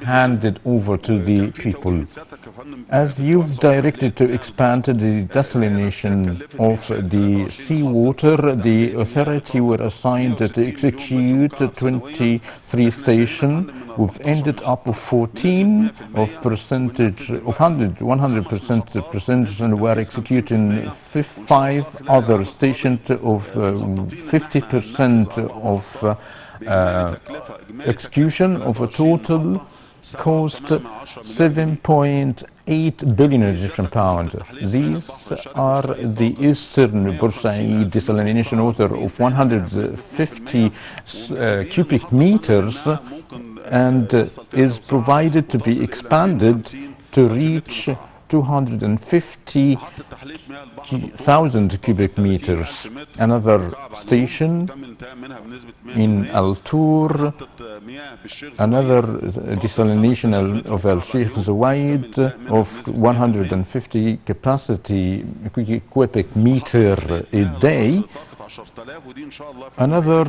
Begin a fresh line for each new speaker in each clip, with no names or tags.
handed over to the people. As you've directed to expand the desalination of the seawater, the authority were assigned to execute 23 stations. We've ended up with 14 of percentage of 100% percentage, and we're executing 5 other stations of 50% of execution of a total cost 7.8 billion Egyptian pound. These are the Eastern Bursaid desalination water of 150 cubic meters, and is provided to be expanded to reach 250,000 cubic meters. Another station in Al Tur, another desalination of Al Sheikh Zawaid of 150 capacity cubic meter a day. Another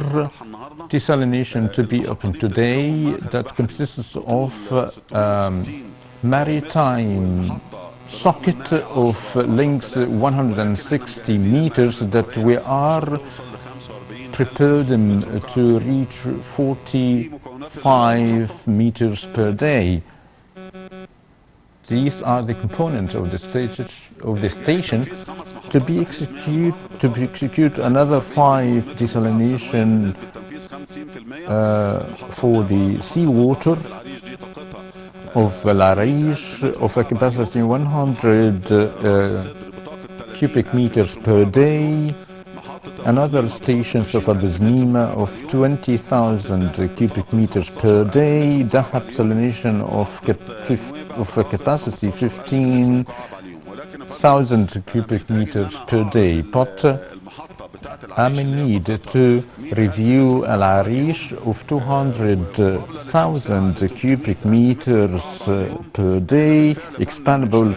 desalination to be opened today that consists of maritime socket of length 160 meters that we are prepared to reach 45 meters per day. These are the components of the station. To be execute another 5 desalination for the seawater of Al Arish of a capacity 100 cubic meters per day. Another stations of Abu Znima of 20,000 cubic meters per day. Dahab desalination of a capacity 15,000 cubic meters per day. But I may need to review Al Arish of 200,000 cubic meters per day, expandable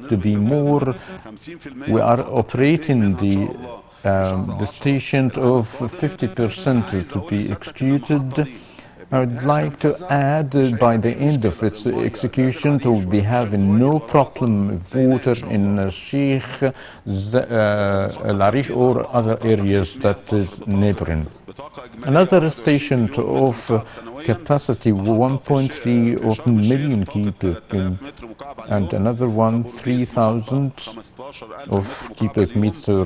to be more. We are operating the station of 50% to be executed. I would like to add, by the end of its execution, to be having no problem with water in Sheikh, Al Arish or other areas that is neighboring. Another station of capacity 1.3 of million cubic, and another one 3,000 of cubic meter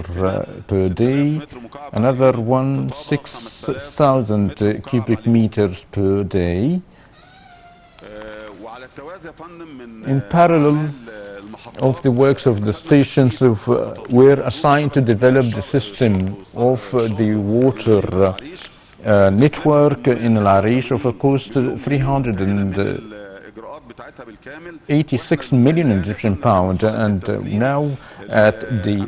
per day. Another one 6,000 cubic meters per day. In parallel of the works of the stations, were assigned to develop the system of the water network in Al Arish of a cost 386 million Egyptian pound, and now at the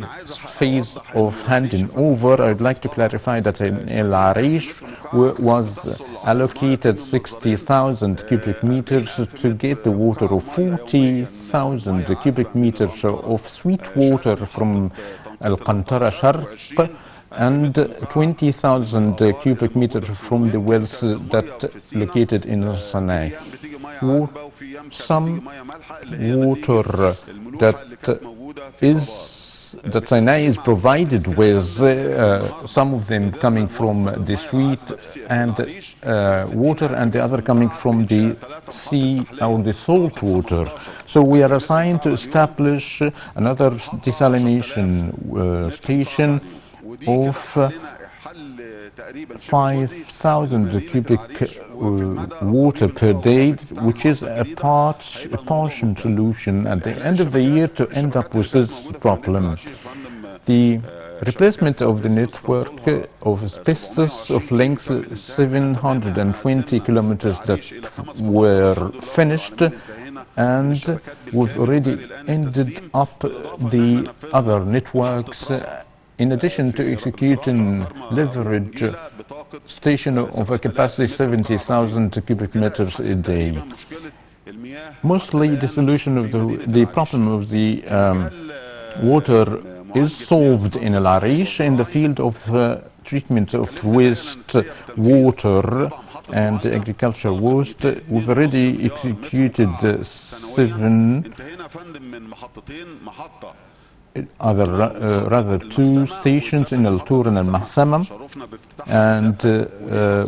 phase of handing over, I'd like to clarify that in Al Arish was allocated 60,000 cubic meters to get the water of 40,000 cubic meters of sweet water from Al Qantara Sharq, and 20,000 cubic meters from the wells that located in Sana'a. Some water that Sana'a is provided with, some of them coming from the sweet and water, and the other coming from the sea or the salt water. So we are assigned to establish another desalination station of 5,000 cubic water per day, which is a partial solution at the end of the year to end up with this problem. The replacement of the network of asbestos of length 720 kilometers that were finished, and we've already ended up the other networks, in addition to executing leverage station of a capacity 70,000 cubic meters a day. Mostly the solution of the problem of the water is solved in Al Arish in the field of treatment of waste water and agricultural waste. We've already executed 7 rather 2 stations in El Tour and Al Mahsama, and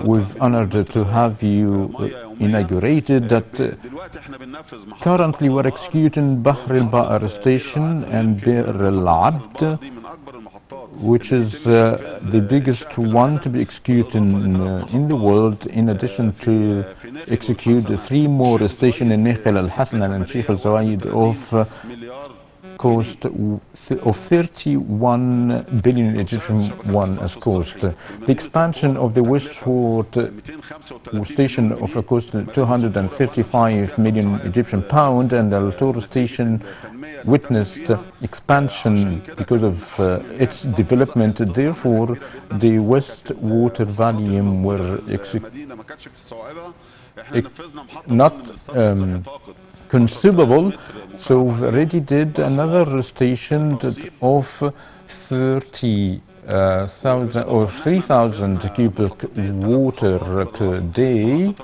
we've honored to have you inaugurated that. Currently we're executing Bahr al-Baqar station and Bir al-Abd, which is the biggest one to be executed in the world, in addition to execute 3 more stations in Nikhil al-Hasan and Sheikh al-Zawaid of cost of 31 billion Egyptian won as cost. The expansion of the wastewater station of a cost 235 million Egyptian pound, and the Al Tour station witnessed expansion because of its development. Therefore, the wastewater volume were not consumable, so we already did another station of 30,000 or 3,000 cubic water per day,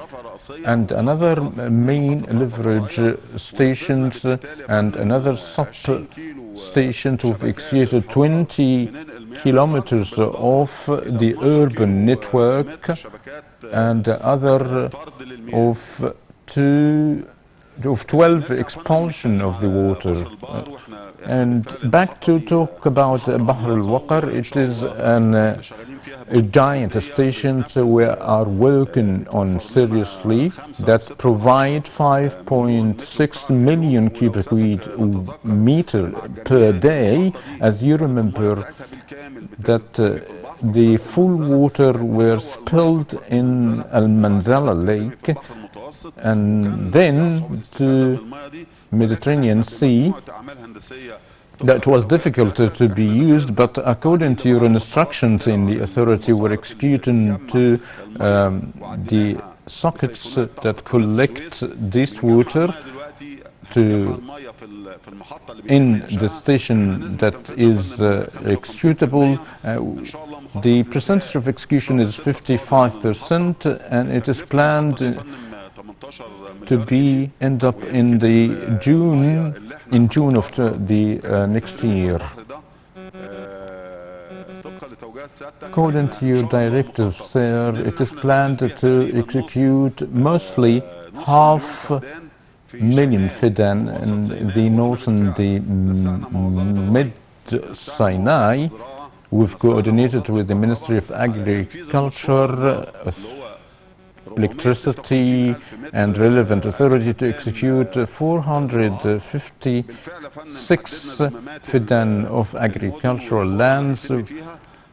and another main leverage stations and another sub station to execute 20 kilometers of the urban network, and other of 12 expulsion of the water. And back to talk about Bahr al-Waqar, it is a giant station we are working on seriously, that provide 5.6 million cubic meter per day. As you remember, that the full water were spilled in Al-Manzala Lake and then to Mediterranean Sea. That was difficult to be used, but according to your instructions in the authority, we're executing to the sockets that collect this water in the station that is executable. The percentage of execution is 55%, and it is planned to be end up in June of the next year. According to your directives, sir, it is planned to execute mostly 500,000 Fidan in the north and the mid-Sinai. We've coordinated with the Ministry of Agriculture, Electricity and relevant authority to execute 456 Fidan of agricultural lands.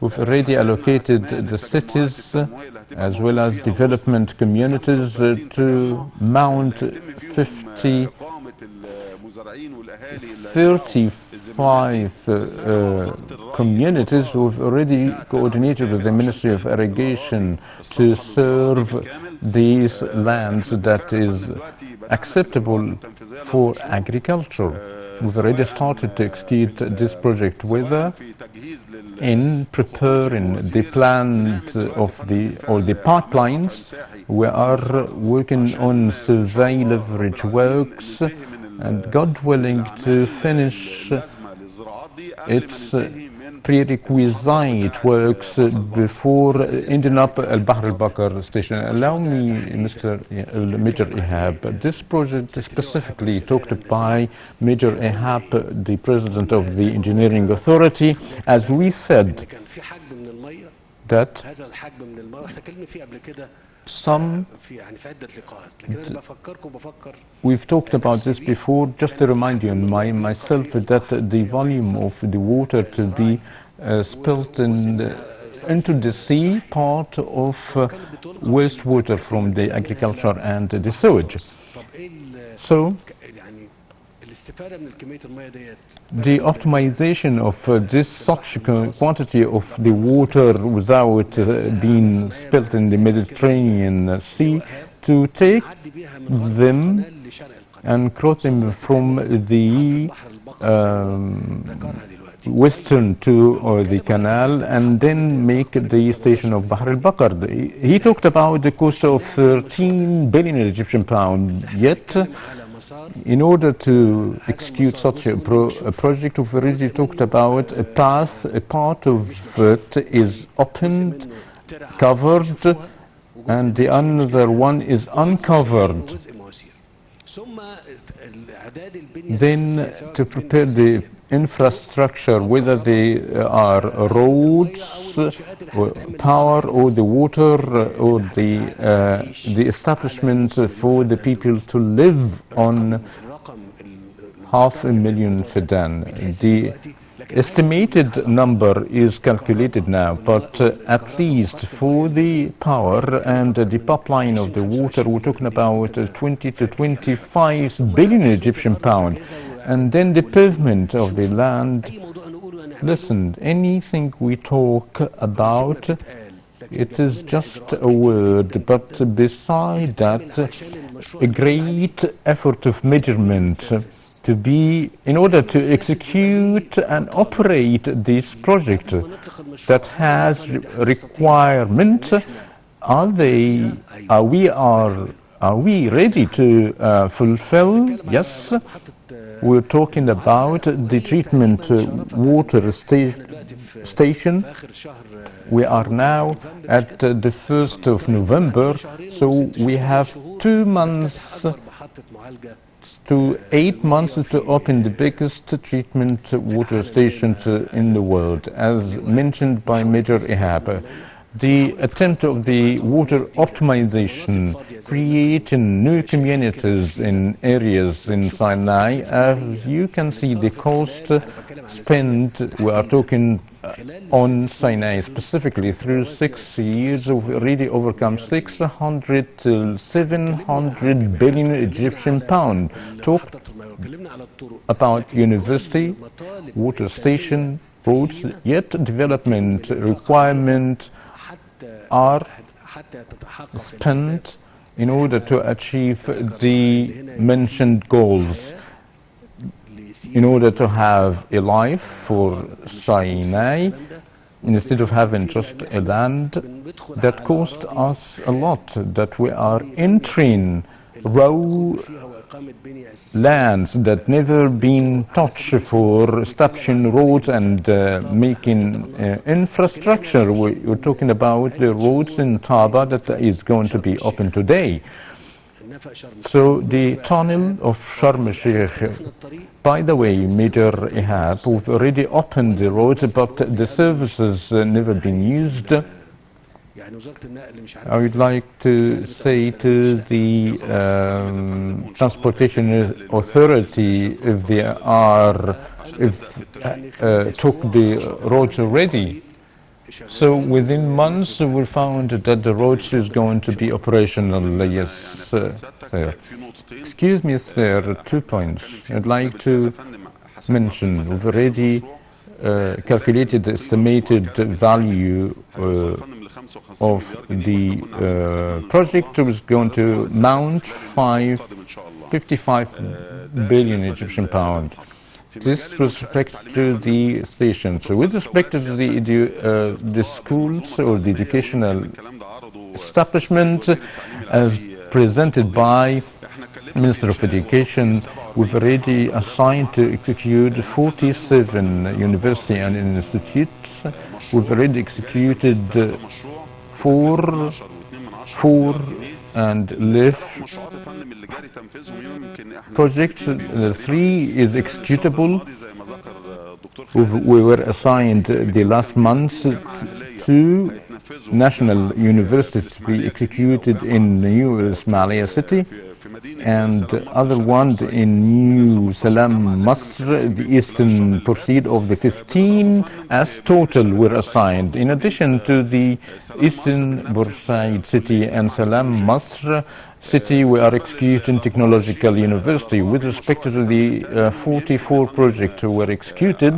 We've already allocated the cities as well as development communities to mount 35 communities who've already coordinated with the Ministry of Irrigation to serve these lands that is acceptable for agriculture. We've already started to execute this project in preparing the plant of the pipelines. We are working on survey leverage works, and God willing to finish its prerequisite works before ending up at Bahr al-Baqar station. Allow me, Major Ihab, this project specifically talked by Major Ihab, the President of the Engineering Authority. As we said, that we've talked about this before. Just to remind you and myself that the volume of the water to be spilled into the sea, part of wastewater from the agriculture and the sewage. So the optimization of this such quantity of the water without being spilled in the Mediterranean Sea, to take them and cross them from the western to the canal and then make the station of Bahr al-Bakr. He talked about the cost of 13 billion Egyptian pounds, yet in order to execute such a project, we've already talked about a path. A part of it is opened, covered, and the other one is uncovered. Then to prepare the infrastructure, whether they are roads, or power, or the water, or the establishment for the people to live on, 500,000 Fadan. The estimated number is calculated now, but at least for the power and the pipeline of the water, we're talking about 20 to 25 billion Egyptian pound. And then the pavement of the land. Listen, anything we talk about, it is just a word, but beside that, a great effort of measurement to be, in order to execute and operate this project that has requirement. Are we ready to fulfill? Yes. We're talking about the treatment water station. We are now at the 1st of November, so we have 2 months to 8 months to open the biggest treatment water station in the world, as mentioned by Major Ihab. The attempt of the water optimization, creating new communities in areas in Sinai. As you can see, the cost spent, we are talking on Sinai specifically, through 6 years, we've already overcome 600 to 700 billion Egyptian pound. Talk about university, water station, roads, yet development requirement are spent in order to achieve the mentioned goals, in order to have a life for Sinai, instead of having just a land that cost us a lot, that we are entering raw lands that never been touched for establishing roads and making infrastructure. We're talking about the roads in Taba that is going to be open today. So the tunnel of Sharm El Sheikh, by the way, Major Ihab, we've already opened the roads, but the services never been used. I would like to say to the transportation authority, if they took the roads already. So within months we found that the roads is going to be operational. Yes, sir. Excuse me, sir, 2 points I'd like to mention. We've already calculated the estimated value of the project. Was going to mount 55 billion Egyptian pound. This with respect to the station. So with respect to the schools or the educational establishment, as presented by Minister of Education, we've already assigned to execute 47 university and institutes. We've already executed 4 and left projects. 3 is executable. We were assigned the last month 2 national universities to be executed in New Ismailia city, and other ones in New Salam, Masr. The eastern proceed of the 15 as total were assigned. In addition to the eastern Bursaid city and Salam, Masr city, we are executing technological university. With respect to the 44 projects were executed,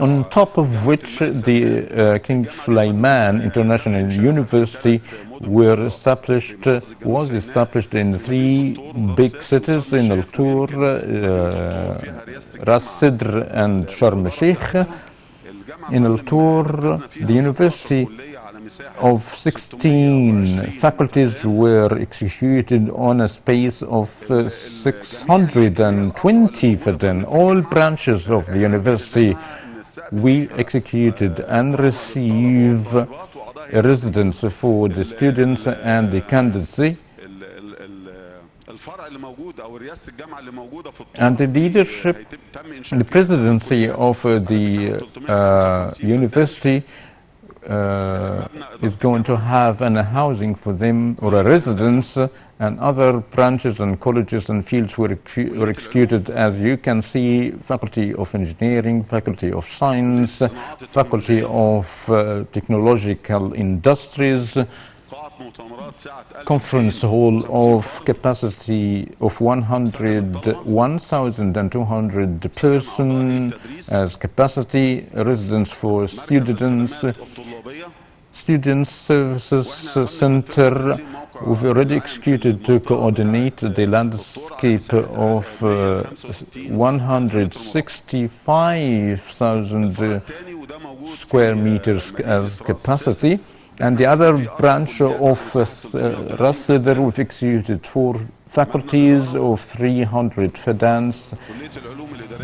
on top of which the King Sulaiman International University was established in 3 big cities in Al Tour, Ras Sidr and Sharm El Sheikh. In Al Tour, the university of 16 faculties were executed on a space of 620 within all branches of the university. We executed and receive a residence for the students and the candidacy. And the leadership, the presidency of the university is going to have a housing for them, or a residence, and other branches and colleges and fields were executed. As you can see, Faculty of Engineering, Faculty of Science, Faculty of Technological Industries, conference hall of capacity of 1,200 persons as capacity, residence for students, student services center. We've already executed to coordinate the landscape of 165,000 square meters as capacity. And the other branch of Ras Sidr, we've executed 4 faculties of 300 fedans,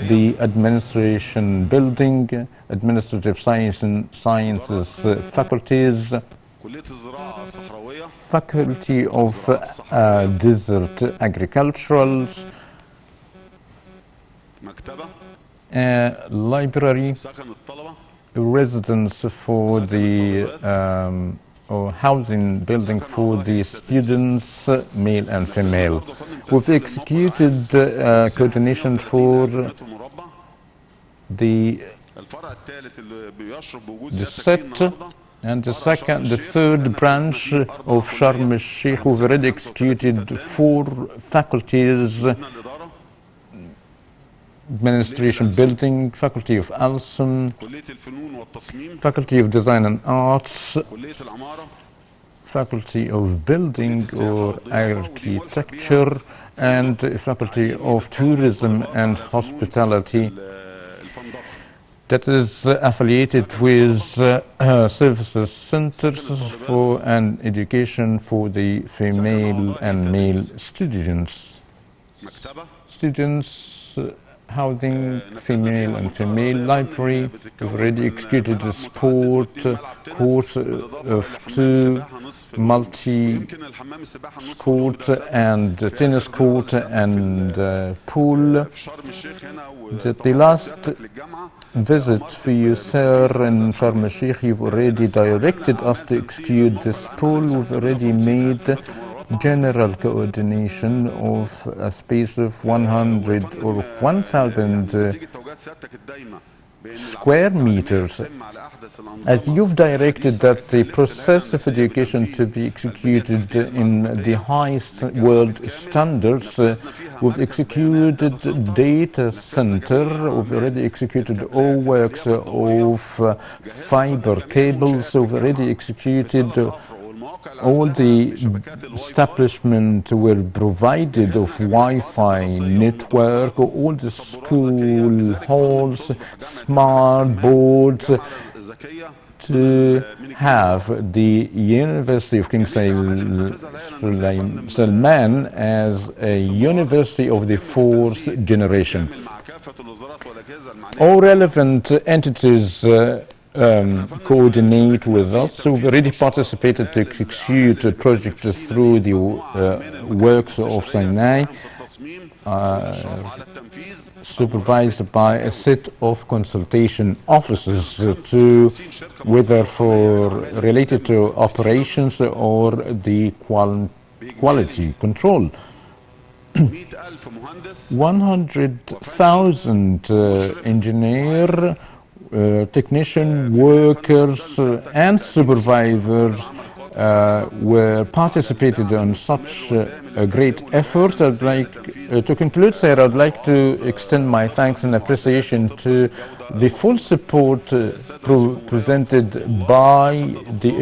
the administration building, administrative sciences faculties, faculty of desert agriculturals, library, residence for the or housing building for the students, male and female. We've executed coordination for the set, and the third branch of Sharm El Sheikh. We've already executed 4 faculties: administration building, Faculty of Alsum, Faculty of Design and Arts, Faculty of Building or Architecture, and Faculty of Tourism and Hospitality, that is affiliated with services centers for and education for the female and male students. Housing, female and female library. We've already executed a sport court of 2 multi-court and tennis court and pool. The last visit for you, sir, in Sharm El Sheikh, you've already directed us to execute this pool. We've already made general coordination of a space of 100 or 1,000 square meters. As you've directed that the process of education to be executed in the highest world standards, we've executed data center, we've already executed all works of fiber cables, we've already executed all the establishments were provided of Wi-Fi network, all the school halls, smart boards, to have the University of King Salman as a university of the 4th generation. All relevant entities coordinate with us. So we've already participated to execute a project through the works of Sinai, supervised by a set of consultation officers whether related to operations or the quality control. 100,000 engineer, technician, workers, and supervisors were participated on such a great effort. I'd like to conclude, sir, I'd like to extend my thanks and appreciation to the full support presented by the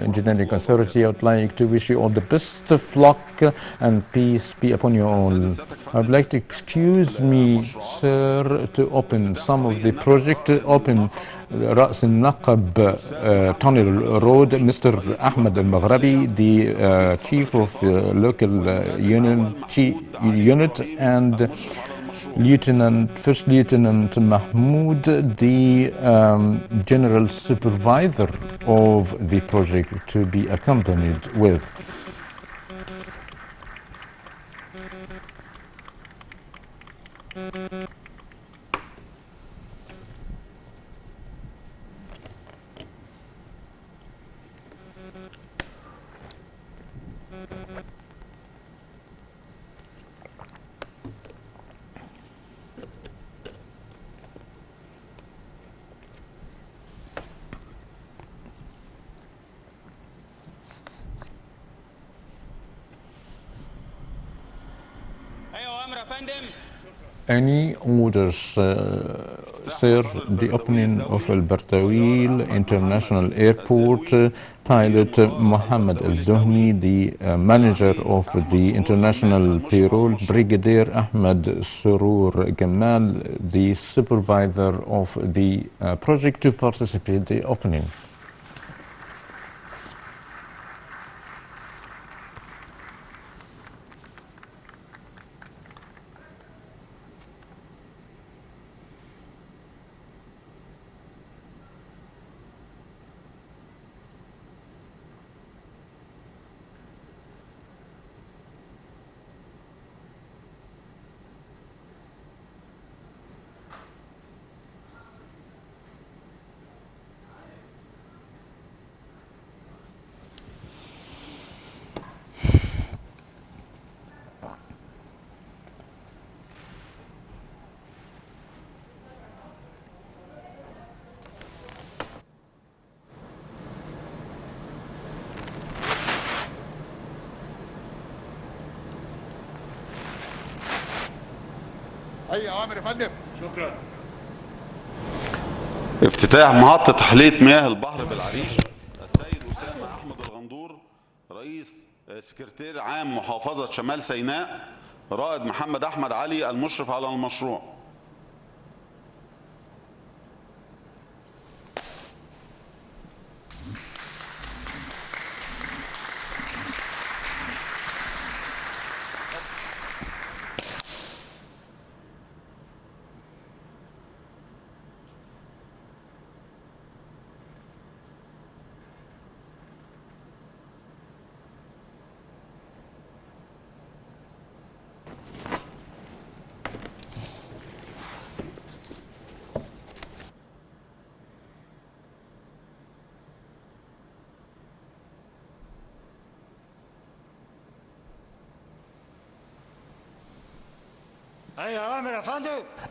Engineering Authority. I would like to wish you all the best of luck and peace be upon you all. I would like to excuse me, sir, to open some of the project. Open رأس النقب Tunnel Road, Mr. Ahmed Al-Maghrabi, the Chief of Local Unit, and First Lieutenant Mahmoud, the General Supervisor of the project, to be accompanied with. Any orders, sir? The opening of Al Bartawil International Airport, pilot Mohammed Al Duhni, the manager of the international payroll, Brigadier Ahmed Surur Gamal, the supervisor of the project, to participate in the opening.
أي أوامر يا فندم.
شكرا.
افتتاح محطة تحلية مياه البحر بالعريش، السيد أسامة أحمد الغندور رئيس سكرتير عام محافظة شمال سيناء، رائد محمد أحمد علي المشرف على المشروع.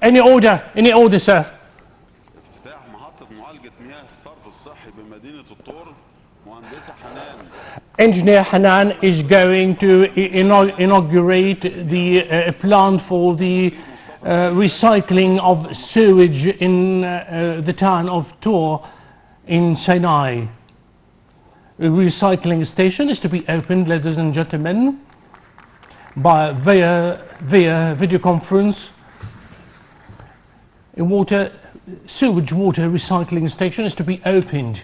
Any order, sir.
افتتاح محطة معالجة مياه الصرف الصحي بمدينة الطور، مهندسة حنان.
Engineer Hanan is going to inaugurate the plant for the recycling of sewage in the town of Tor in Sinai. A recycling station is to be opened, ladies and gentlemen, via video conference. A sewage water recycling station is to be opened.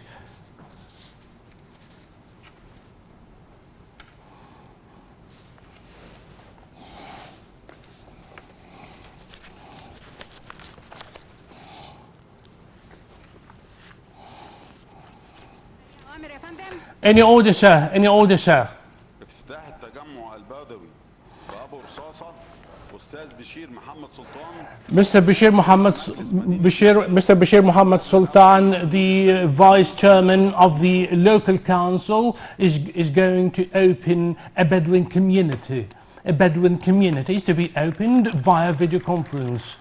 Any order, sir. Any order, sir.
افتتاح التجمع البدوي بأبو رصاصة، أستاذ بشير محمد سلطان.
Mr. Bashir Mohammed Sultan, the Vice Chairman of the local council, is going to open a Bedouin community. A Bedouin community is to be opened via video conference.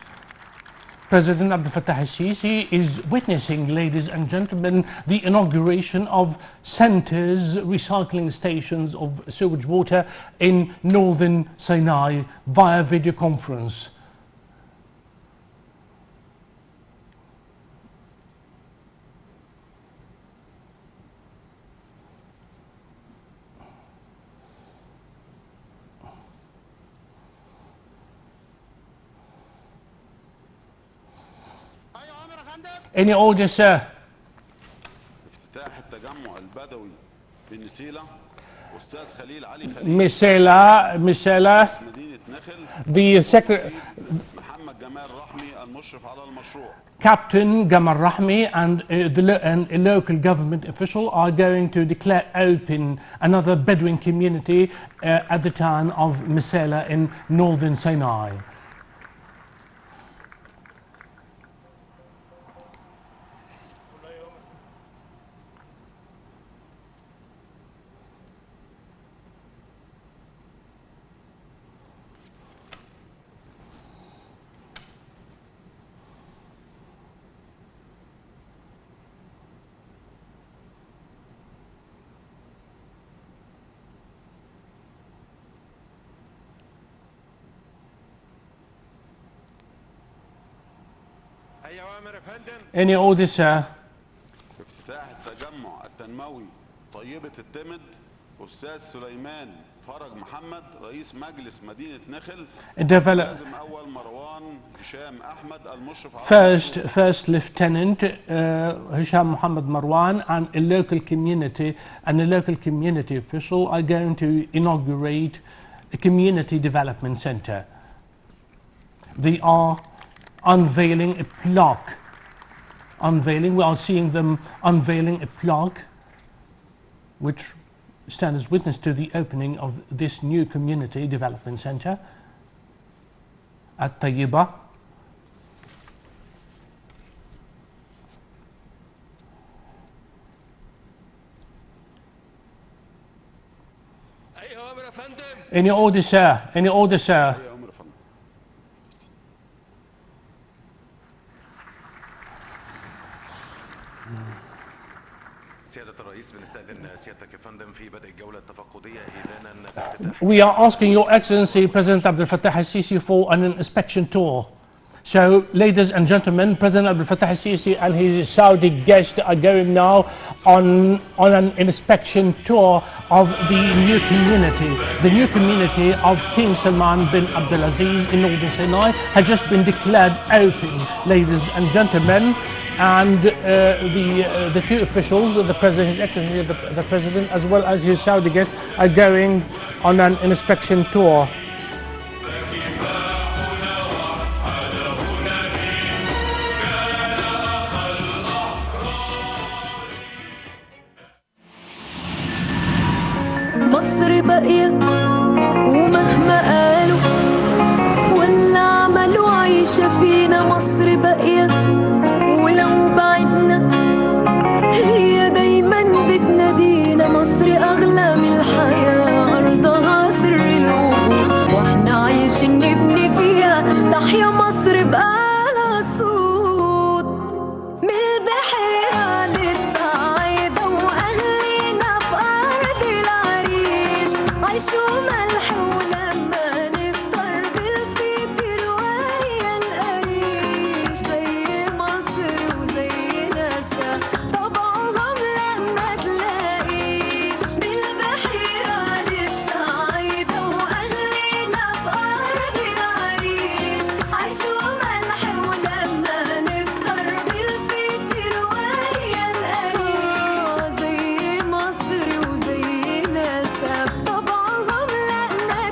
President Abdel Fattah al-Sisi is witnessing, ladies and gentlemen, the inauguration of centers, recycling stations of sewage water in northern Sinai via video conference. Any order, sir?
افتتاح التجمع البدوي بالنسيلة أستاذ خليل علي
Misela,
مدينة نخل
the secretary,
محمد جمال رحمي المشرف على المشروع.
Captain Gamal Rahmi and a local government official are going to declare open another Bedouin community at the town of Misela in northern Sinai. Any order, sir?
افتتاح التجمع التنموي طيبة التمد أستاذ سليمان فرج محمد رئيس مجلس مدينة نخل. لازم أول مروان هشام أحمد المشرف على
First Lieutenant Hisham Muhammad Marwan and a local community official are going to inaugurate a community development center. They are unveiling a plaque. We are seeing them unveiling a plaque which stands as witness to the opening of this new community development center at Tayyiba. Any order, sir? Any order, sir? We are asking Your Excellency President Abdel Fattah al-Sisi for an inspection tour. So, ladies and gentlemen, President Abdel Fattah al-Sisi and his Saudi guest are going now on an inspection tour of the new community. The new community of King Salman bin Abdulaziz in Northern Sinai has just been declared open, ladies and gentlemen. And the two officials, the President, His Excellency the President, as well as his Saudi guest, are going on an inspection tour.
مصر باقية ومهما قالوا ولا عملوا عايشة فينا مصر باقية ولو بعدنا هي دايما بتنادينا مصر أغلى من الحياة أرضها سر الوجود واحنا عايشين نبني فيها تحيا مصر بقالها صوت من البحيرة للصعيدة وأهلنا في أرض العريش عيشوا ملح ولما نفطر بالفطر ويا القريش زي مصر وزي ناسها طبعهم لما تلاقيش من البحيرة للصعيدة وأهلنا في أرض العريش عيشوا ملح ولما نفطر بالفطر ويا القريش زي مصر وزي ناسها طبعهم لما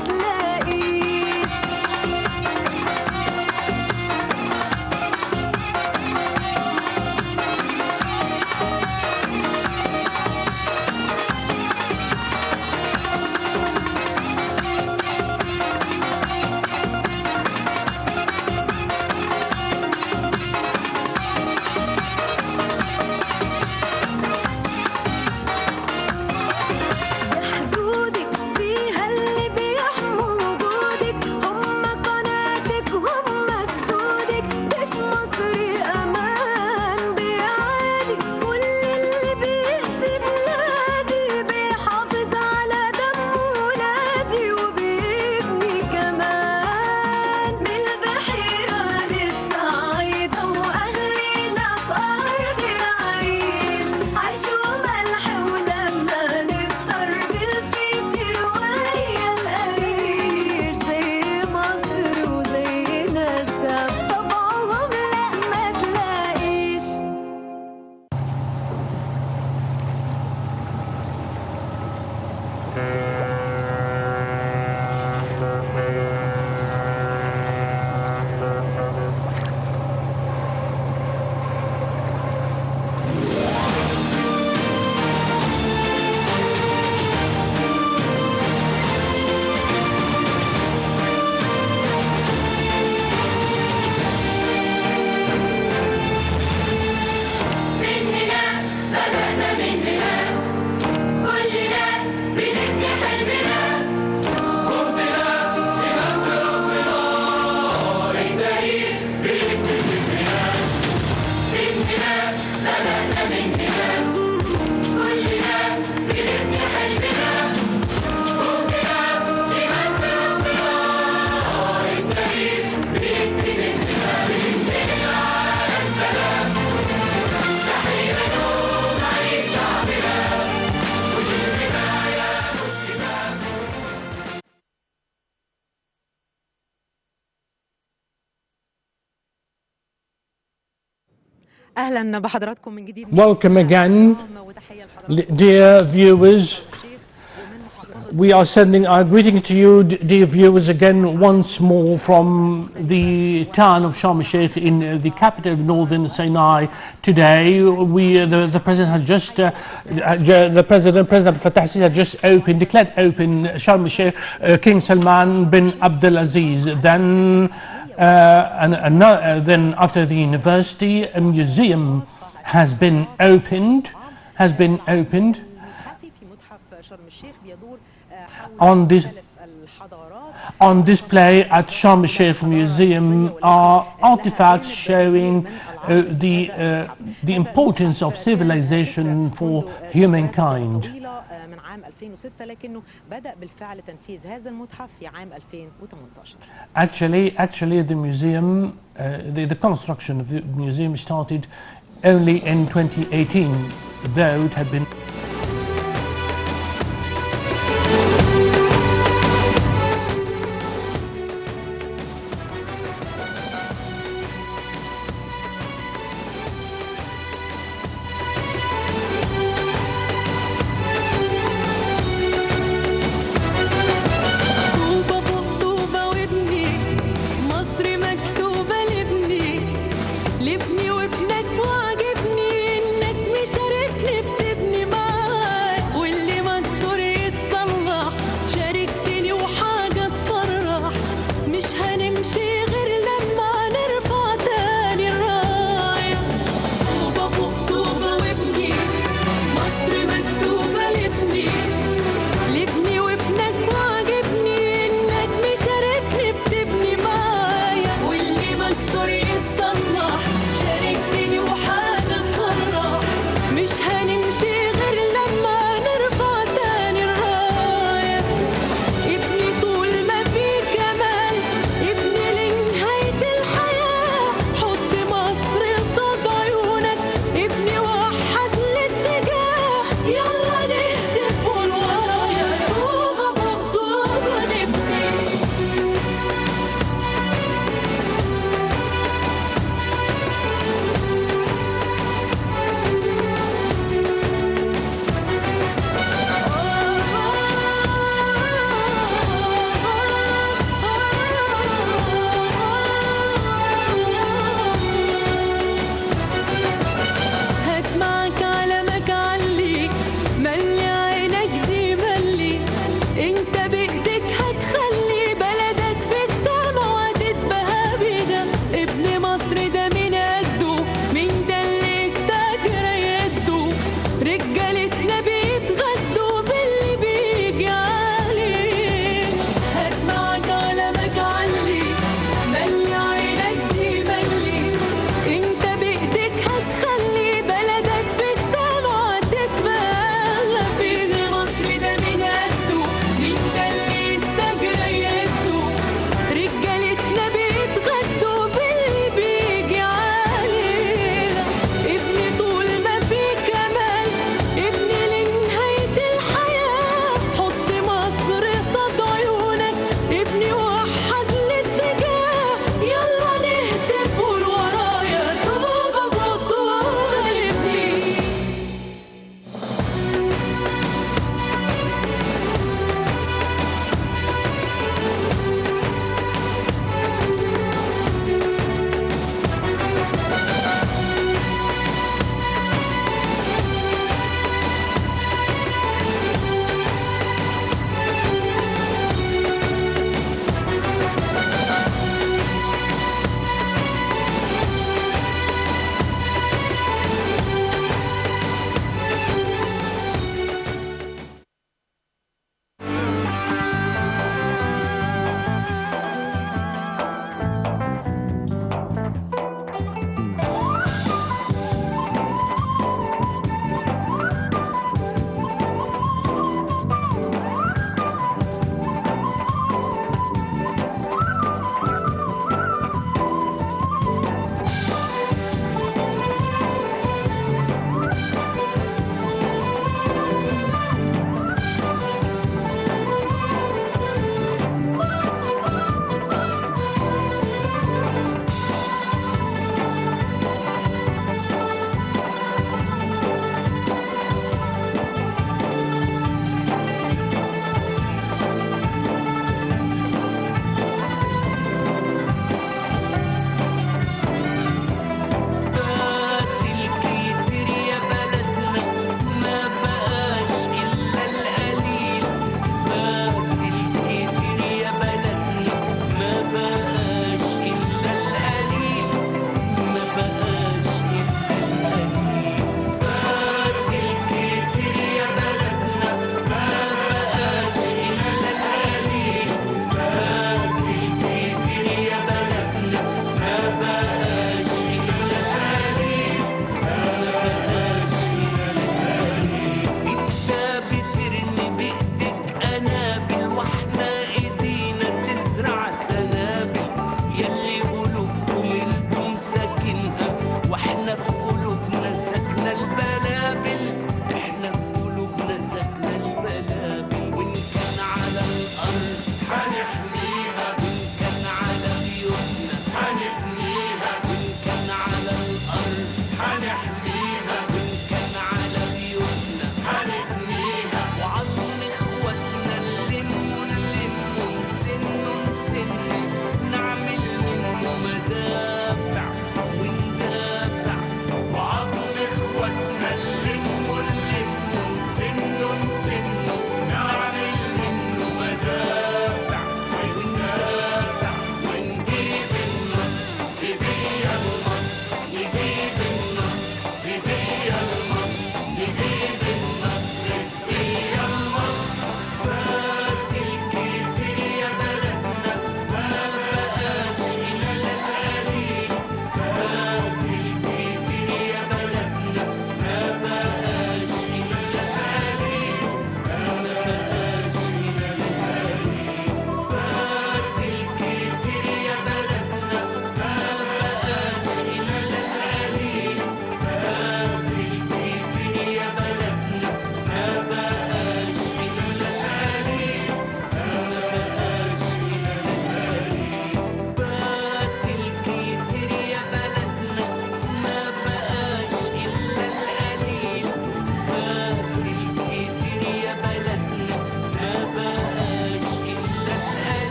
أهلا بحضراتكم من جديد.
Welcome again, dear viewers. We are sending our greeting to you, dear viewers, again once more from the town of Sharm El Sheikh in the capital of Northern Sinai. Today, the president had just, President Fattah Sisi had just declared open Sharm El Sheikh, King Salman bin Abdulaziz. Then after the university, a museum has been opened. On display at Sharm El Sheikh Museum are artifacts showing the importance of civilization for humankind. Actually, the museum, the construction of the museum started only in 2018, though it had been.
لابني وابنك وعجبني انك مشاركني بتبني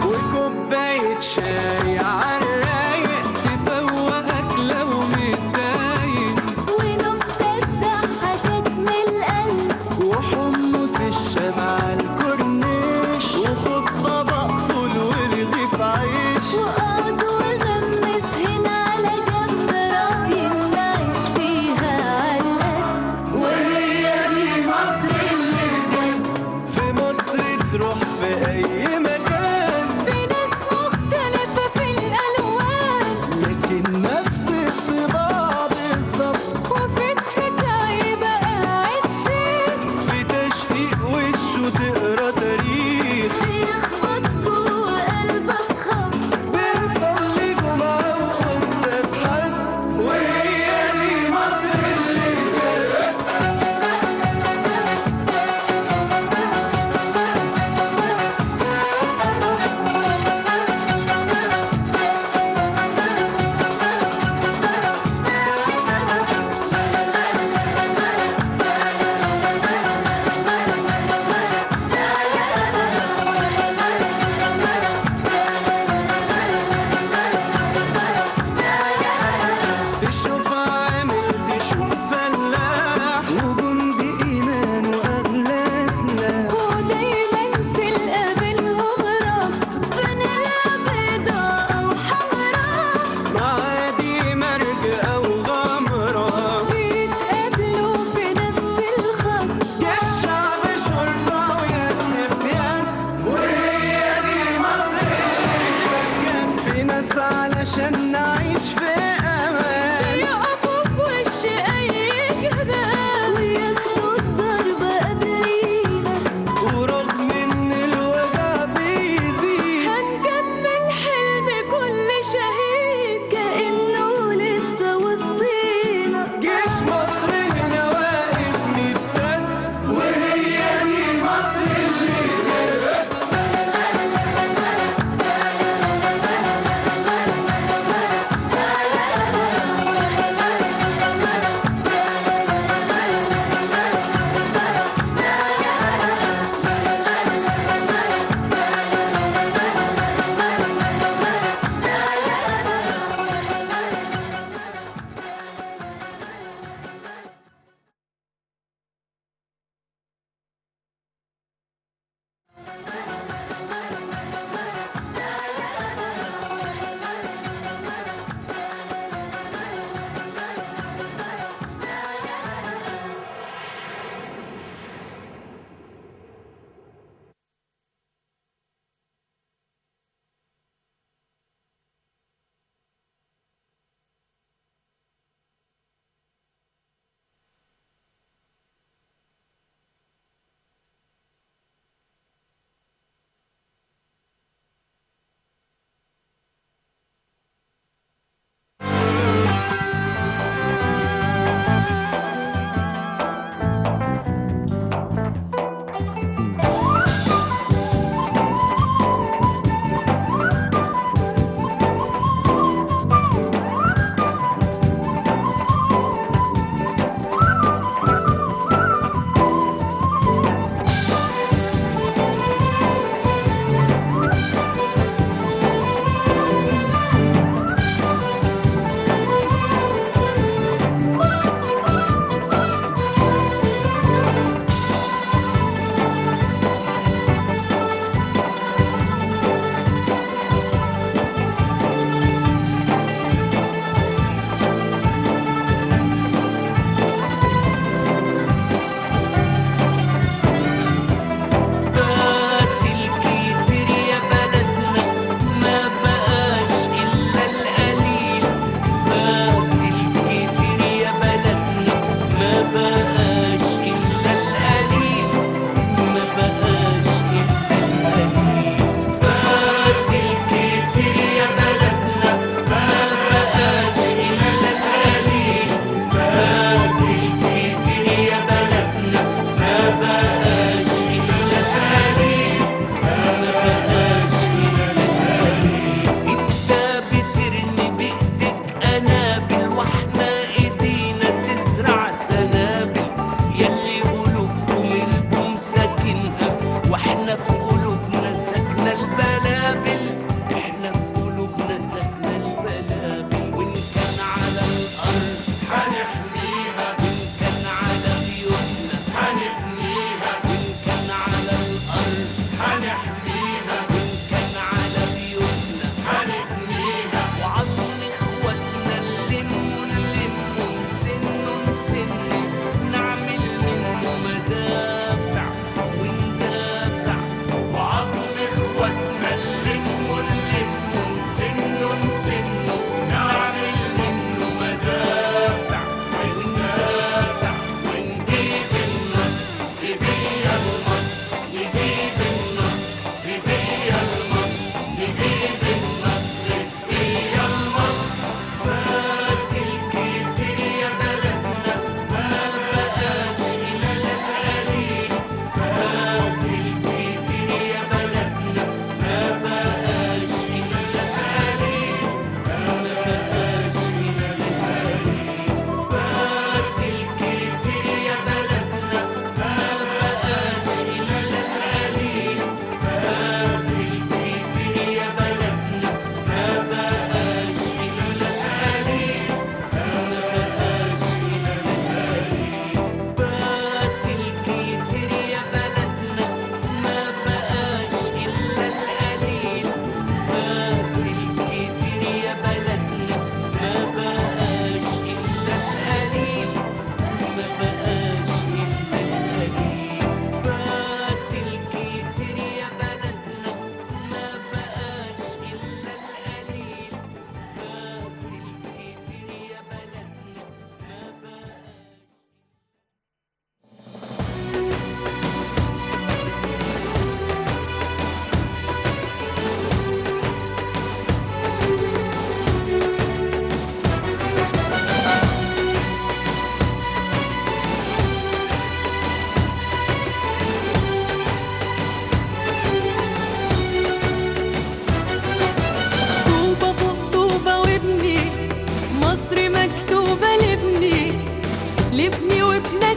وكوباية شاي عالرايق تفوقك لو متضايق،
ونكتة ضحكت من القلب،
وحمص الشام عالكورنيش، وخد طبق فول ورغيف عيش،
وقعد وغمس هنا على جنب، راضيين نعيش فيها عالقد. وهي دي مصر اللي بجد،
في مصر تروح في أي مكان،
في ناس مختلفة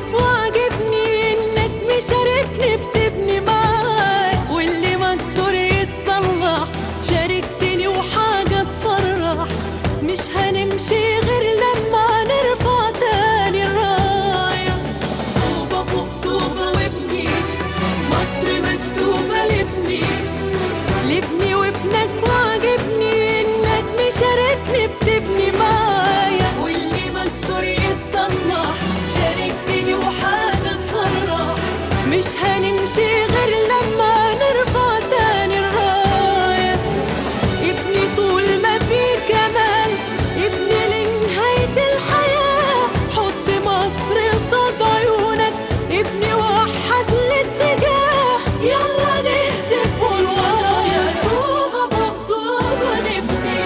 وابنك وعجبني انك مشاركني بتبني معاك، واللي مكسور يتصلح شاركتني وحاجة تفرح. مش هنمشي غير لما نرفع تاني الراية. طوبة فوق طوبة وابني مصر مكتوبة لابني، لابني وابنك وعجبني انك مشاركني بتبني معايا، واللي مكسور يتصلح شاركتني وحاجة تفرح. مش هنمشي غير لما نرفع تاني الراية. ابني طول ما في كمال، ابني لنهاية الحياة. حط مصر قصاد عيونك، ابني وحد الاتجاه. يلا نهتف والورايا طوبة فوق طوبة نبني.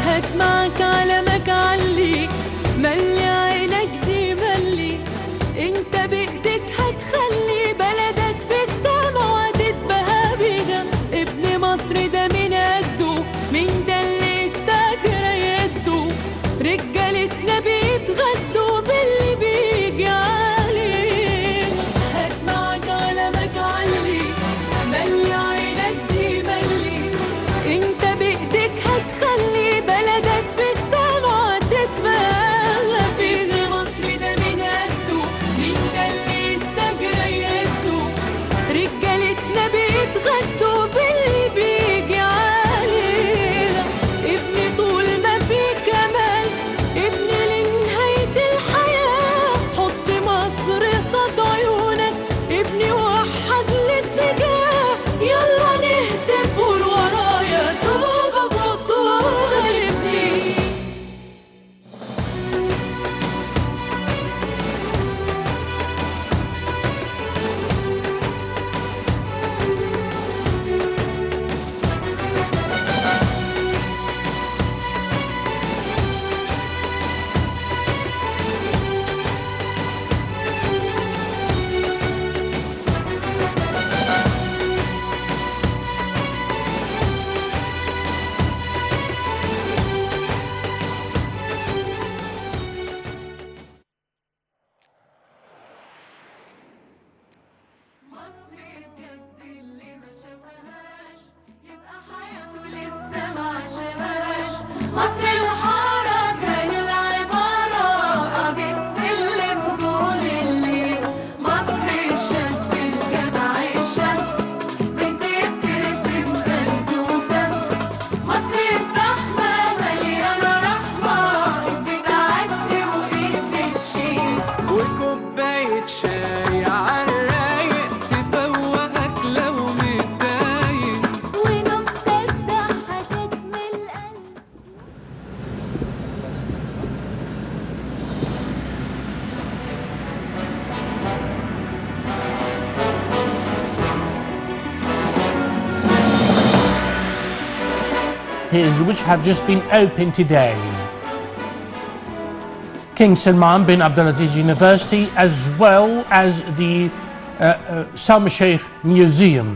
هات معاك علمك علي، ملي عينك دي ملي. انت بايدك هتخلي بلدك في السما وهتتبهى بينا. ابن مصر ده من قده، مين ده اللي استجرى يده؟ رجالتنا بيتغدوا باللي بيجي علينا. هات معاك علمك علي، ملي عينك دي ملي. انت بايدك هتخلي بلدك في السما تتبهى بينا. مصر ده من قده، مين ده اللي استجرى يده؟ رجالتنا بيتغدوا باللي بيجي علينا. ابني طول ما في كمال، ابني لنهاية الحياة. حط مصر قصاد عيونك، ابني وحد الاتجاه. يلا نهتف والورايا طوبة فوق طوبة نبني. مصر بجد اللي ما شافهاش يبقى حياته لسه ما عاشهاش. مصر الحارة كان العبارة قضيت سلم طول الليل. مصر الشاب الجدع الشاب بنت بترسم بلدوسة. مصر الزحمة مليانة رحمة، ايد بتعدي وايد بتشيل.
وكوباية شاي عالرايق تفوقك لو متضايق.
ونكتة تضحكك من القلب.
Which have just been opened today. King Salman bin Abdulaziz University, as well as the Sharm El Sheikh Museum.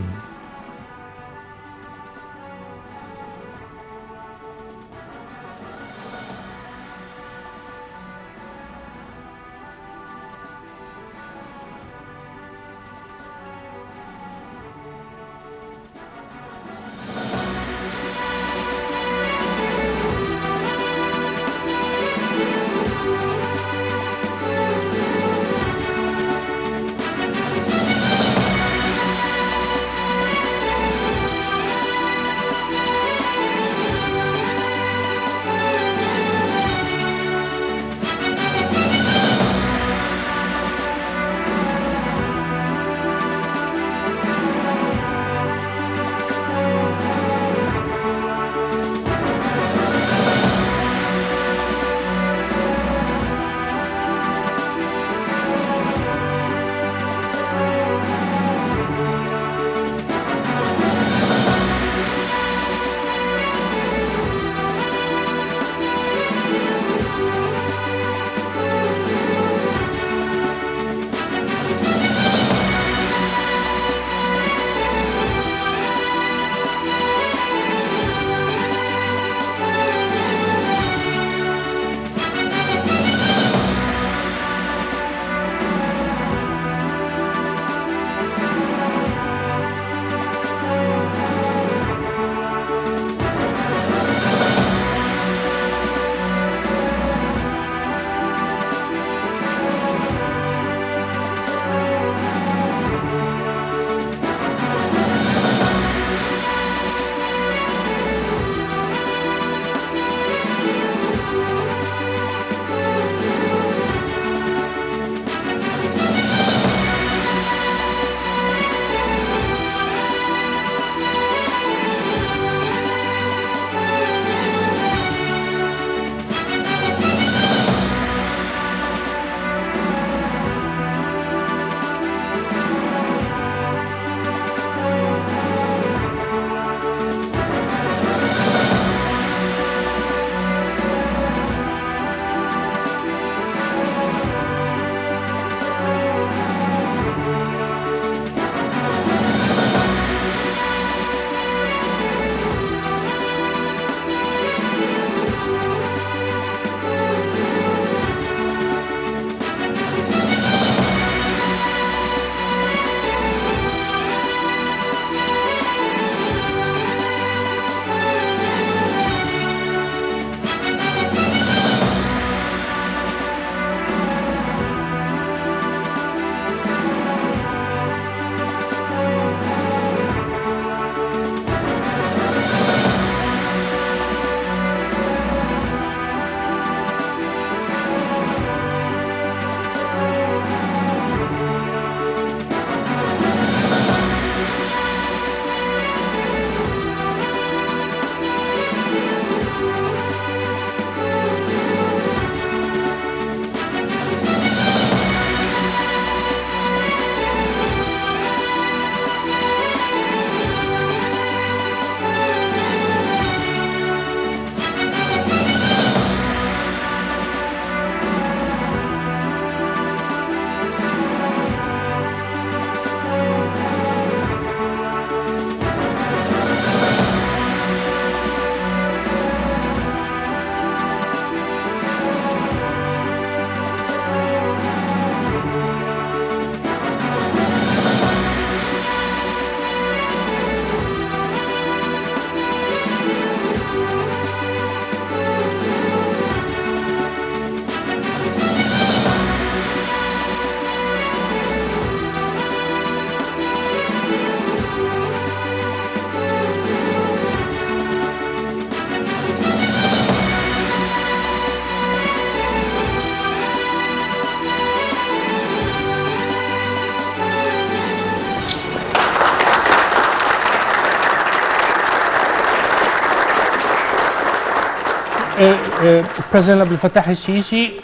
President Abdel Fattah al-Sisi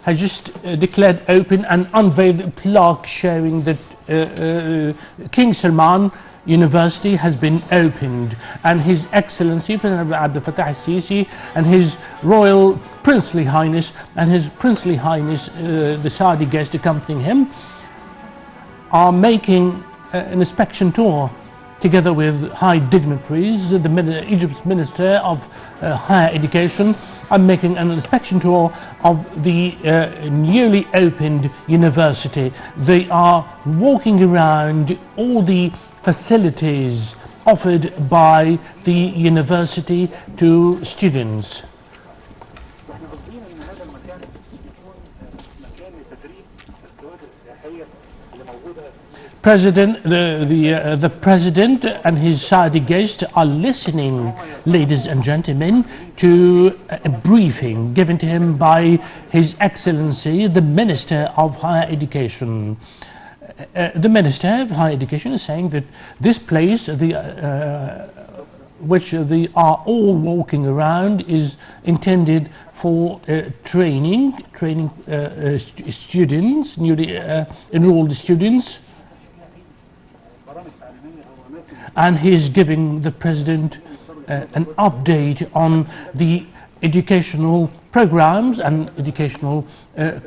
has just declared open and unveiled a plaque showing that King Salman University has been opened, and His Excellency President Abdel Fattah al-Sisi and His Royal Princely Highness and His Princely Highness the Saudi guest accompanying him are making an inspection tour together with high dignitaries. Egypt's Minister of Higher Education are making an inspection tour of the newly opened university. They are walking around all the facilities offered by the university to students. The President and his Saudi guest are listening, ladies and gentlemen, to a briefing given to him by His Excellency, the Minister of Higher Education. The Minister of Higher Education is saying that this place, which they are all walking around, is intended for training students, newly enrolled students. And he's giving the President an update on the educational programs and educational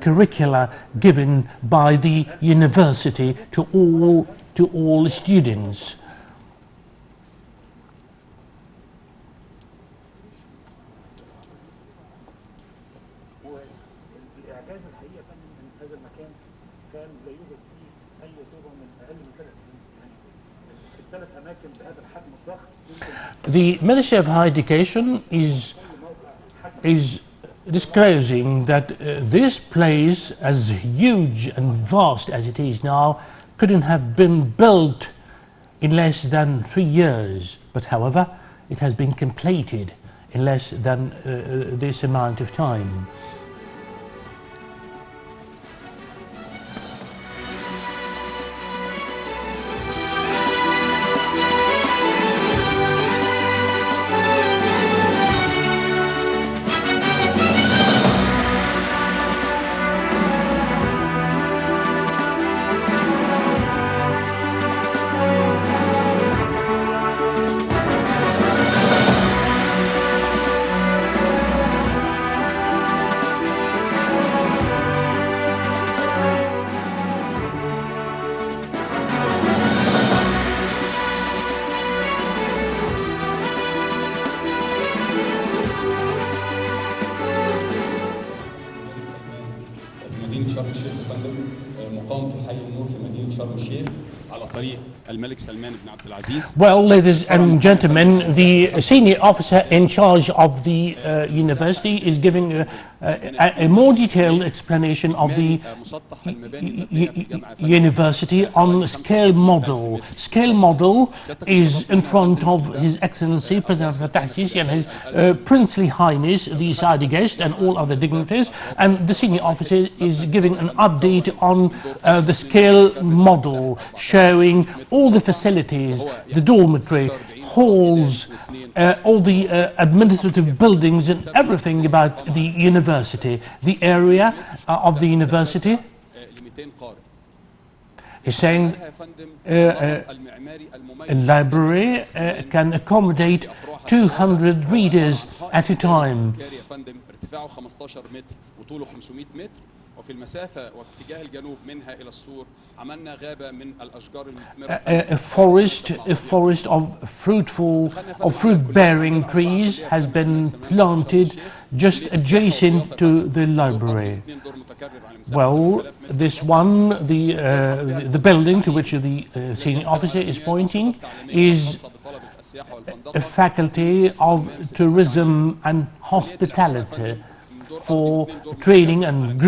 curricula given by the university to all students. The Ministry of Higher Education is disclosing that this place, as huge and vast as it is now, couldn't have been built in less than 3 years. But however, it has been completed in less than this amount of time.
مدينة شرم الشيخ يا فندم، مقام في حي النور في مدينة شرم الشيخ على طريق الملك سلمان بن عبد العزيز.
Well, ladies and gentlemen, the senior officer in charge of the university is giving a more detailed explanation of the university on scale model. Scale model is in front of His Excellency President Fattah al-Sisi and His Princely Highness the Saudi guest and all other dignitaries, and the senior officer is giving an update on the scale model showing all the facilities, the dormitory, halls, all the administrative buildings and everything about the university, the area of the university. He's saying a library can accommodate 200 readers at a time.
وفي المسافة وفي اتجاه الجنوب منها إلى السور عملنا غابة من الأشجار المثمرة.
A forest of fruit-bearing trees has been planted just adjacent to the library. Well, this one, the building to which the senior officer is pointing is a faculty of tourism and hospitality for training and